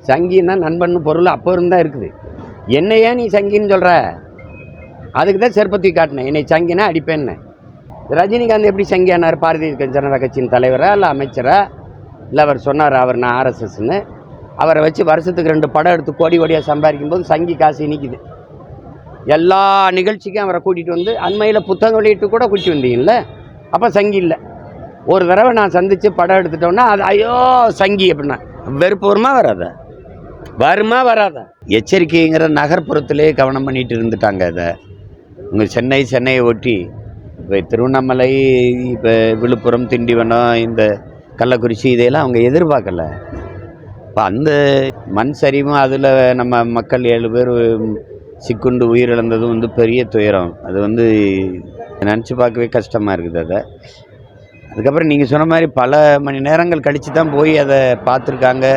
சங்கின்னா நண்பன் பொருள் அப்போ இருந்தால் இருக்குது. என்னையே நீ சங்கின்னு சொல்கிற, அதுக்கு தான் செருப்பத்தி காட்டினேன். என்னை சங்கினா அடிப்பேன்னு. ரஜினிகாந்த் எப்படி சங்கியானார்? பாரதிய ஜனதா கட்சியின் தலைவரா இல்லை அமைச்சரா? இல்லை அவர் சொன்னார் அவர் நான் ஆர்எஸ்எஸ்ன்னு. அவரை வச்சு வருஷத்துக்கு 2 படம் எடுத்து கோடி கோடியாக சம்பாதிக்கும் போது சங்கி காசு நிற்கிது. எல்லா நிகழ்ச்சிக்கும் அவரை கூட்டிகிட்டு வந்து அண்மையில் புத்தகம் வெளியிட்டு கூட கூட்டிட்டு வந்தீங்கல்ல, அப்போ சங்கி இல்லை. ஒரு தடவை நான் சந்தித்து படம் எடுத்துட்டோன்னா அது ஐயோ சங்கி அப்படின்னா வெறுப்பு வருமா வராதா? எச்சரிக்கைங்கிற நகர்ப்புறத்திலே கவனம் பண்ணிட்டு இருந்துட்டாங்க. அதை உங்கள் சென்னையை ஒட்டி இப்போ திருவண்ணாமலை, இப்போ விழுப்புரம், திண்டிவனம், இந்த கள்ளக்குறிச்சி இதையெல்லாம் அவங்க எதிர்பார்க்கல. இப்போ அந்த மண் சரிவும் அதில் நம்ம மக்கள் 7 பேர் சிக்குண்டு உயிரிழந்ததும் பெரிய துயரம். அது நினச்சி பார்க்கவே கஷ்டமாக இருக்குது. அதை அதுக்கப்புறம் நீங்கள் சொன்ன மாதிரி பல மணி நேரங்கள் கழித்து தான் போய் அதை பார்த்துருக்காங்க.